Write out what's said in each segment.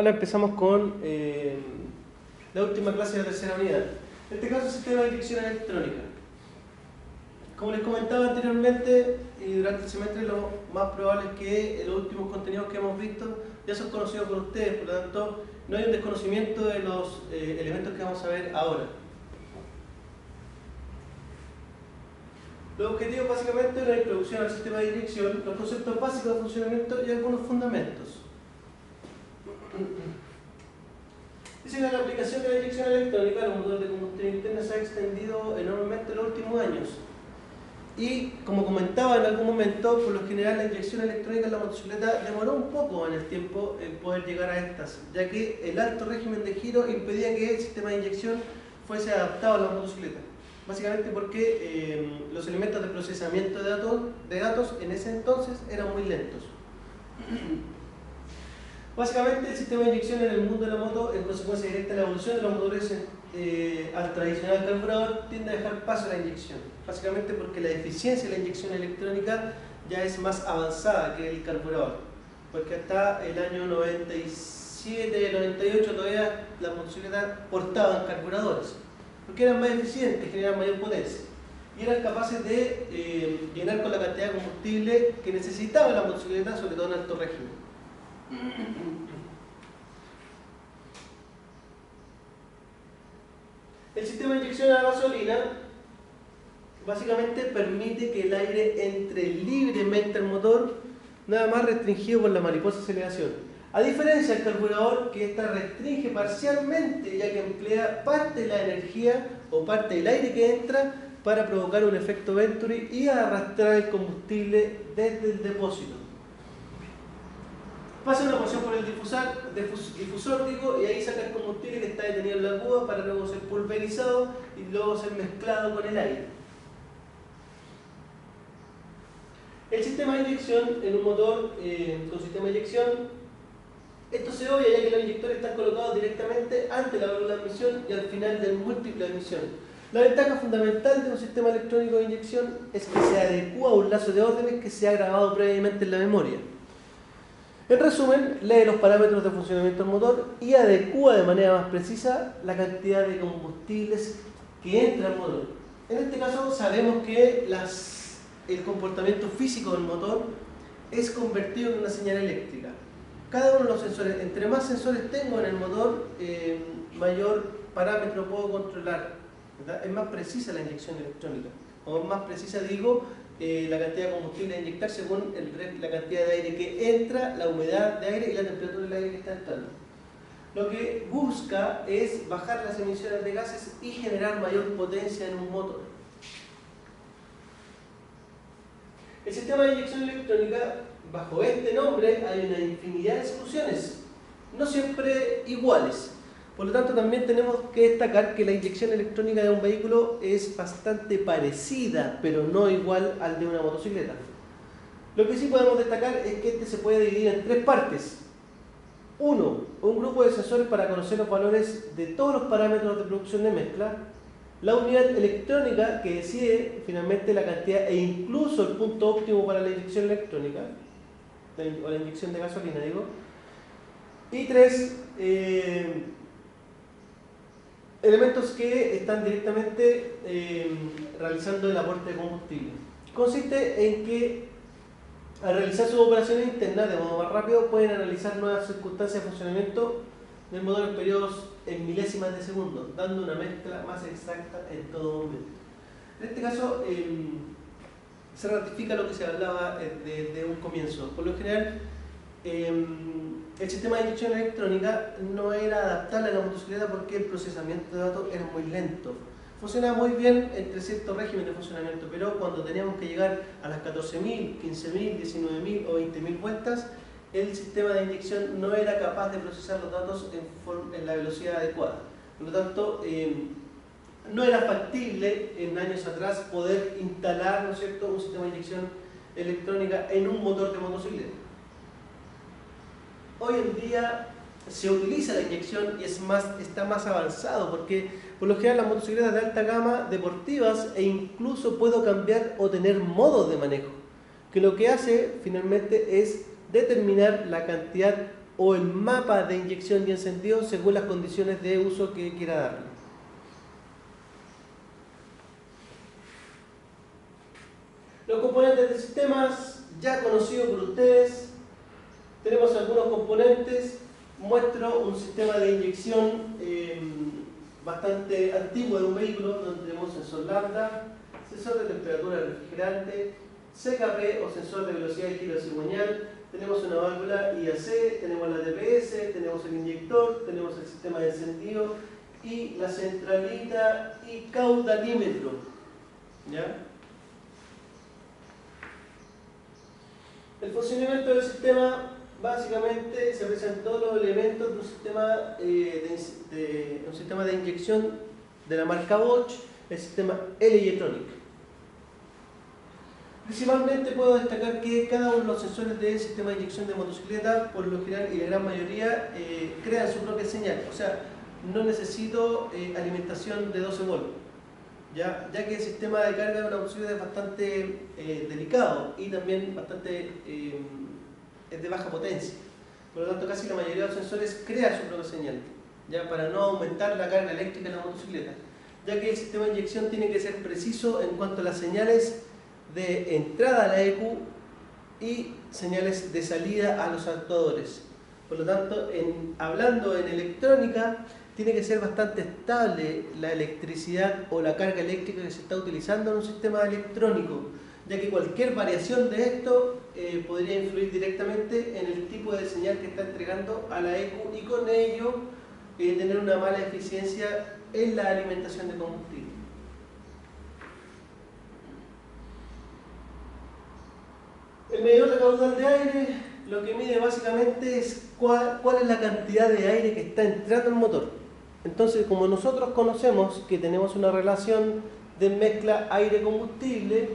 Ahora empezamos con la última clase de la tercera unidad. En este caso, sistema de inyección electrónica. Como les comentaba anteriormente, y durante el semestre, lo más probable es que los últimos contenidos que hemos visto ya son conocidos por ustedes, por lo tanto, no hay un desconocimiento de los elementos que vamos a ver ahora. Los objetivos básicamente son la introducción al sistema de inyección, los conceptos básicos de funcionamiento y algunos fundamentos. Dice que la aplicación de la inyección electrónica a los motores de combustión interna se ha extendido enormemente en los últimos años. Y como comentaba en algún momento, por lo general la inyección electrónica en la motocicleta demoró un poco en el tiempo en poder llegar a estas, ya que el alto régimen de giro impedía que el sistema de inyección fuese adaptado a la motocicleta. Básicamente porque los elementos de procesamiento de datos en ese entonces eran muy lentos. Básicamente el sistema de inyección en el mundo de la moto, en consecuencia directa de la evolución de los motores al tradicional carburador, tiende a dejar paso a la inyección. Básicamente porque la eficiencia de la inyección electrónica ya es más avanzada que el carburador. Porque hasta el año 97, 98 todavía las motocicletas portaban carburadores. Porque eran más eficientes, generaban mayor potencia. Y eran capaces de llenar con la cantidad de combustible que necesitaba la motocicleta, sobre todo en alto régimen. El sistema de inyección a la gasolina básicamente permite que el aire entre libremente al motor, nada más restringido por la mariposa aceleración. A diferencia del carburador, que esta restringe parcialmente, ya que emplea parte de la energía o parte del aire que entra para provocar un efecto Venturi y arrastrar el combustible desde el depósito. Pasa una porción por el difusor y ahí saca el combustible que está detenido en la cuba para luego ser pulverizado y luego ser mezclado con el aire. El sistema de inyección en un motor con sistema de inyección, esto se obvia ya que los inyectores están colocados directamente ante la válvula de admisión y al final del múltiple de admisión. La ventaja fundamental de un sistema electrónico de inyección es que se adecúa a un lazo de órdenes que se ha grabado previamente en la memoria. En resumen, lee los parámetros de funcionamiento del motor y adecúa de manera más precisa la cantidad de combustibles que entra al motor. En este caso sabemos que el comportamiento físico del motor es convertido en una señal eléctrica. Cada uno de los sensores, entre más sensores tengo en el motor, mayor parámetro puedo controlar, ¿verdad? Es más precisa la inyección electrónica, o más precisa digo, la cantidad de combustible a inyectar según la cantidad de aire que entra, la humedad de aire y la temperatura del aire que está entrando. Lo que busca es bajar las emisiones de gases y generar mayor potencia en un motor. El sistema de inyección electrónica, bajo este nombre, hay una infinidad de soluciones, no siempre iguales. Por lo tanto, también tenemos que destacar que la inyección electrónica de un vehículo es bastante parecida, pero no igual al de una motocicleta. Lo que sí podemos destacar es que este se puede dividir en tres partes. Uno, un grupo de sensores para conocer los valores de todos los parámetros de producción de mezcla. La unidad electrónica que decide finalmente la cantidad e incluso el punto óptimo para la inyección electrónica, o la inyección de gasolina, digo. Y tres, elementos que están directamente realizando el aporte de combustible. Consiste en que al realizar sus operaciones internas de modo más rápido pueden analizar nuevas circunstancias de funcionamiento del motor en periodos en milésimas de segundo, dando una mezcla más exacta en todo momento. En este caso se ratifica lo que se hablaba de un comienzo. Por lo general, el sistema de inyección electrónica no era adaptable a la motocicleta porque el procesamiento de datos era muy lento. Funcionaba muy bien entre ciertos regímenes de funcionamiento, pero cuando teníamos que llegar a las 14.000, 15.000, 19.000 o 20.000 vueltas, el sistema de inyección no era capaz de procesar los datos en la velocidad adecuada. Por lo tanto, no era factible en años atrás poder instalar, ¿no es cierto?, un sistema de inyección electrónica en un motor de motocicleta. Hoy en día se utiliza la inyección y está más avanzado porque por lo general las motocicletas de alta gama, deportivas e incluso puedo cambiar o tener modos de manejo, que lo que hace finalmente es determinar la cantidad o el mapa de inyección y encendido según las condiciones de uso que quiera darle. Los componentes de sistemas ya conocidos por ustedes. Tenemos algunos componentes. Muestro un sistema de inyección bastante antiguo de un vehículo, donde tenemos sensor lambda, sensor de temperatura del refrigerante, CKP o sensor de velocidad de giro cigüeñal, tenemos una válvula IAC, tenemos la DPS, tenemos el inyector, tenemos el sistema de encendido y la centralita y caudalímetro. ¿Ya? El funcionamiento del sistema básicamente se presentan todos los elementos de un sistema de inyección de la marca Bosch, el sistema L-Jetronic. Principalmente puedo destacar que cada uno de los sensores del sistema de inyección de motocicleta, por lo general y la gran mayoría, crean su propia señal. O sea, no necesito alimentación de 12 volts. Ya que el sistema de carga de una motocicleta es bastante delicado y también bastante es de baja potencia. Por lo tanto, casi la mayoría de los sensores crea su propia señal, ya para no aumentar la carga eléctrica en la motocicleta, ya que el sistema de inyección tiene que ser preciso en cuanto a las señales de entrada a la EQ y señales de salida a los actuadores. Por lo tanto, hablando en electrónica, tiene que ser bastante estable la electricidad o la carga eléctrica que se está utilizando en un sistema electrónico, ya que cualquier variación de esto podría influir directamente en el tipo de señal que está entregando a la EQ y con ello tener una mala eficiencia en la alimentación de combustible. El medidor de caudal de aire lo que mide básicamente es cuál es la cantidad de aire que está entrando al motor. Entonces, como nosotros conocemos que tenemos una relación de mezcla aire-combustible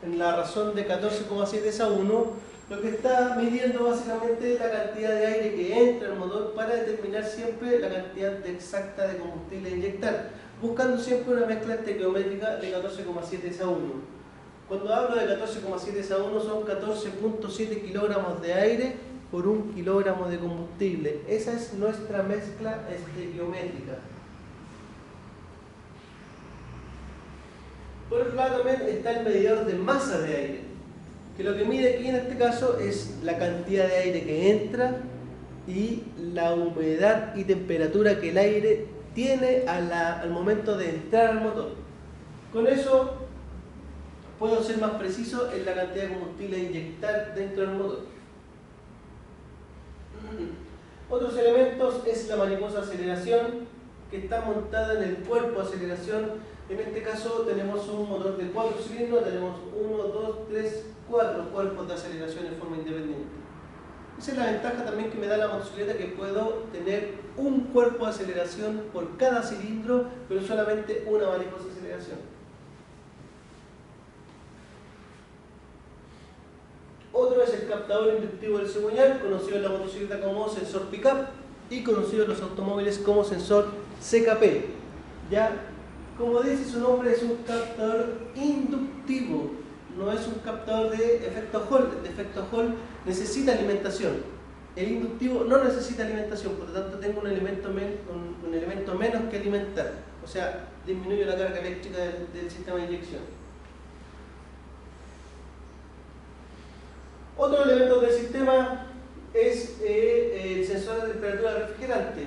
en la razón de 14,7 a 1, lo que está midiendo básicamente es la cantidad de aire que entra al motor para determinar siempre la cantidad exacta de combustible a inyectar, buscando siempre una mezcla estequiométrica de 14,7 a 1. Cuando hablo de 14,7 a 1 son 14,7 kilogramos de aire por 1 kilogramo de combustible. Esa es nuestra mezcla estequiométrica. Por otro lado también está el medidor de masa de aire, que lo que mide aquí en este caso es la cantidad de aire que entra y la humedad y temperatura que el aire tiene al momento de entrar al motor. Con eso puedo ser más preciso en la cantidad de combustible a inyectar dentro del motor. Otros elementos es la mariposa aceleración, que está montada en el cuerpo de aceleración. En este caso tenemos un motor de 4 cilindros, tenemos 1, 2, 3, 4 cuerpos de aceleración en forma independiente. Esa es la ventaja también que me da la motocicleta, que puedo tener un cuerpo de aceleración por cada cilindro, pero solamente una mariposa de aceleración. Otro es el captador inductivo del cigüeñal, conocido en la motocicleta como sensor pickup y conocido en los automóviles como sensor CKP. ¿Ya? Como dice su nombre, es un captador inductivo, no es un captador de efecto Hall. El de efecto Hall necesita alimentación. El inductivo no necesita alimentación, por lo tanto tengo un elemento menos que alimentar. O sea, disminuyo la carga eléctrica del sistema de inyección. Otro elemento del sistema es el sensor de temperatura del refrigerante,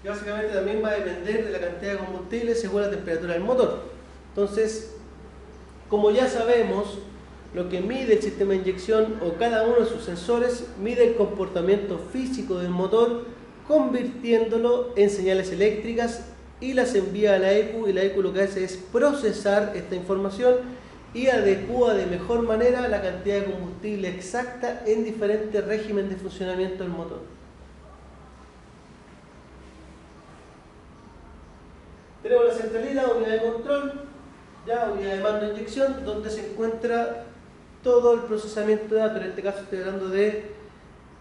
que básicamente también va a depender de la cantidad de combustible según la temperatura del motor. Entonces, como ya sabemos, lo que mide el sistema de inyección o cada uno de sus sensores mide el comportamiento físico del motor, convirtiéndolo en señales eléctricas y las envía a la EQ, y la EQ lo que hace es procesar esta información y adecua de mejor manera la cantidad de combustible exacta en diferentes regímenes de funcionamiento del motor. Tenemos la centralita, unidad de control, ya unidad de mando de inyección, donde se encuentra todo el procesamiento de datos. En este caso estoy hablando de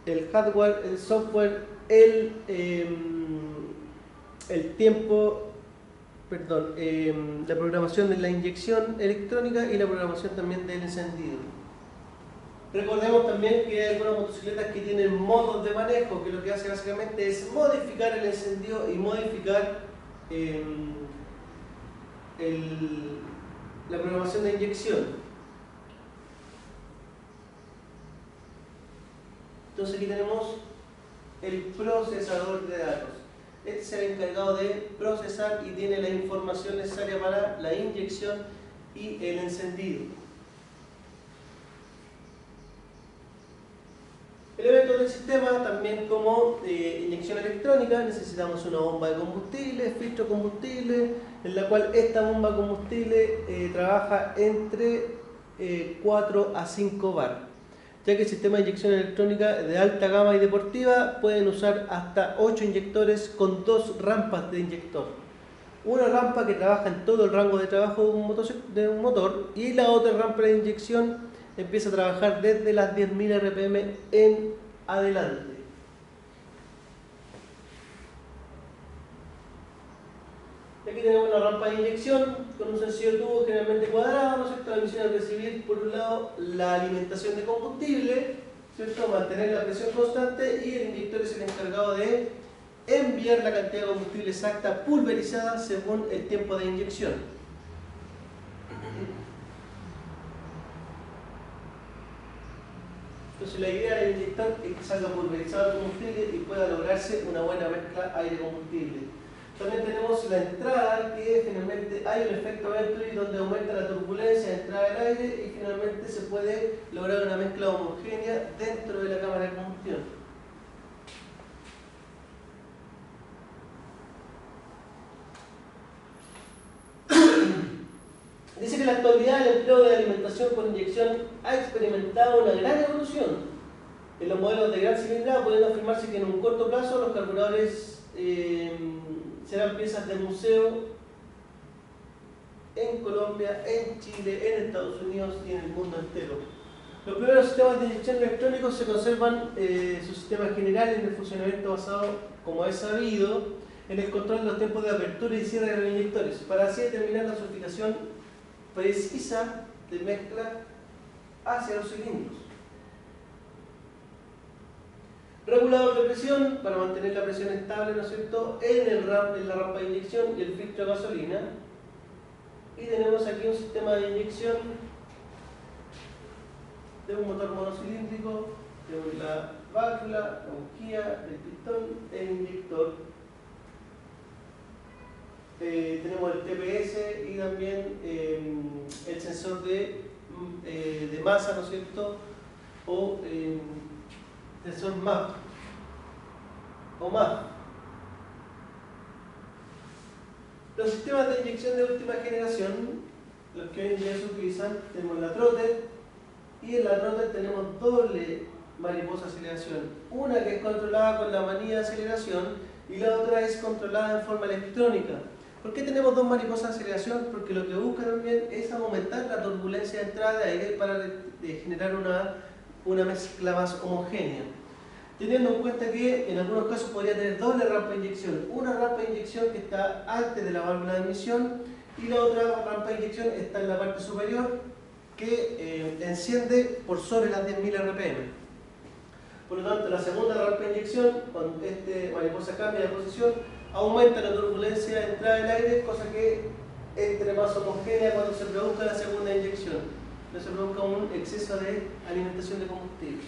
el hardware, el software, el tiempo, la programación de la inyección electrónica y la programación también del encendido. Recordemos también que hay algunas motocicletas que tienen modos de manejo, que lo que hace básicamente es modificar el encendido y modificar la programación de inyección. Entonces aquí tenemos el procesador de datos. Este será encargado de procesar y tiene la información necesaria para la inyección y el encendido. Elementos del sistema, también como inyección electrónica, necesitamos una bomba de combustible, filtro de combustible, en la cual esta bomba de combustible trabaja entre 4 a 5 bar, ya que el sistema de inyección electrónica de alta gama y deportiva pueden usar hasta 8 inyectores con 2 rampas de inyector. Una rampa que trabaja en todo el rango de trabajo de un motor y la otra rampa de inyección empieza a trabajar desde las 10.000 RPM en adelante. Aquí tenemos una rampa de inyección con un sencillo tubo generalmente cuadrado, ¿no es cierto? La misión es recibir, por un lado, la alimentación de combustible, ¿cierto? Mantener la presión constante, y el inyector es el encargado de enviar la cantidad de combustible exacta pulverizada según el tiempo de inyección. Entonces la idea del inyector es que salga pulverizado el combustible y pueda lograrse una buena mezcla aire-combustible. También tenemos la entrada, que finalmente hay un efecto Venturi donde aumenta la turbulencia de entrada del aire y finalmente se puede lograr una mezcla homogénea dentro de la cámara de combustión. Dice que en la actualidad el empleo de alimentación con inyección ha experimentado una gran evolución. En los modelos de gran cilindrada pueden afirmarse que en un corto plazo los carburadores serán piezas de museo en Colombia, en Chile, en Estados Unidos y en el mundo entero. Los primeros sistemas de inyección electrónicos se conservan sus sistemas generales en el funcionamiento basado, como es sabido, en el control de los tiempos de apertura y cierre de los inyectores, para así determinar la sufijación precisa de mezcla hacia los cilindros. Regulador de presión para mantener la presión estable, ¿no es cierto?, en la rampa de inyección y el filtro de gasolina. Y tenemos aquí un sistema de inyección de un motor monocilíndrico, de la válvula, la bujía, el pistón, el inyector. Tenemos el TPS y también el sensor de masa, ¿no es cierto?, o sensor MAP o MAP. Los sistemas de inyección de última generación, los que hoy en día se utilizan, tenemos la Trotter, y en la Trotter tenemos doble mariposa aceleración, una que es controlada con la manilla de aceleración y la otra es controlada en forma electrónica. ¿Por qué tenemos dos mariposas de aceleración? Porque lo que busca también es aumentar la turbulencia de entrada de aire para generar una mezcla más homogénea. Teniendo en cuenta que en algunos casos podría tener doble rampa de inyección. Una rampa de inyección que está antes de la válvula de emisión y la otra rampa de inyección está en la parte superior que enciende por sobre las 10.000 RPM. Por lo tanto, la segunda rampa de inyección, cuando mariposa cambia de posición, aumenta la turbulencia de entrada del aire, cosa que entre más homogénea cuando se produzca la segunda inyección. No se produzca un exceso de alimentación de combustible.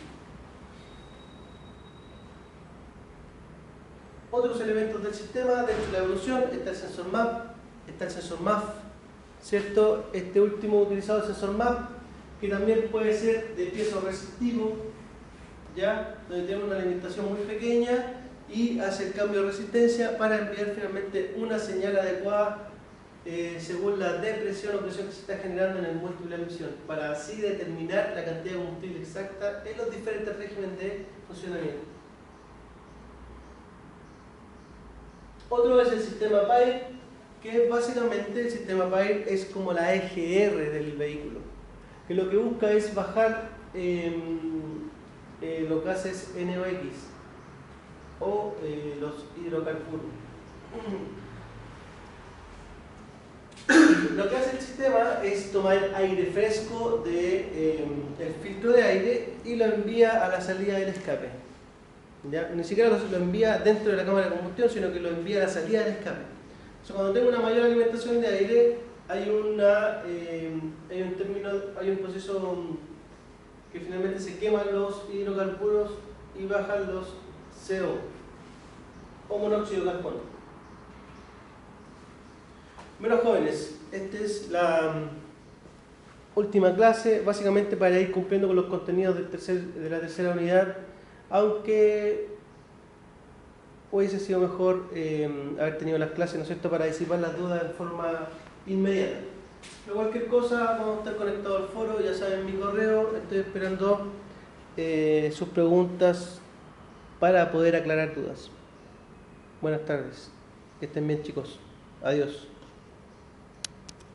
Otros elementos del sistema, dentro de la evolución, está el sensor MAP, está el sensor MAF, ¿cierto? Este último utilizado, el sensor MAP, que también puede ser de piezo resistivo, ¿ya? Donde tiene una alimentación muy pequeña y hace el cambio de resistencia para enviar finalmente una señal adecuada según la depresión o presión que se está generando en el múltiple de emisión, para así determinar la cantidad de combustible exacta en los diferentes regímenes de funcionamiento. Otro es el sistema PAIR, que básicamente el sistema PAIR es como la EGR del vehículo, que lo que busca es bajar los gases NOx o los hidrocarburos. Lo que hace el sistema es tomar aire fresco del filtro de aire y lo envía a la salida del escape. ¿Ya? Ni siquiera lo envía dentro de la cámara de combustión, sino que lo envía a la salida del escape. Entonces, cuando tengo una mayor alimentación de aire, hay un proceso que finalmente se queman los hidrocarburos y bajan los CO o monóxido de carbono. Bueno, jóvenes, esta es la última clase, básicamente para ir cumpliendo con los contenidos de la tercera unidad, aunque hubiese sido mejor haber tenido las clases, ¿no es cierto?, para disipar las dudas de forma inmediata. Pero cualquier cosa, vamos a estar conectados al foro, ya saben mi correo, estoy esperando sus preguntas para poder aclarar dudas. Buenas tardes, que estén bien, chicos, adiós.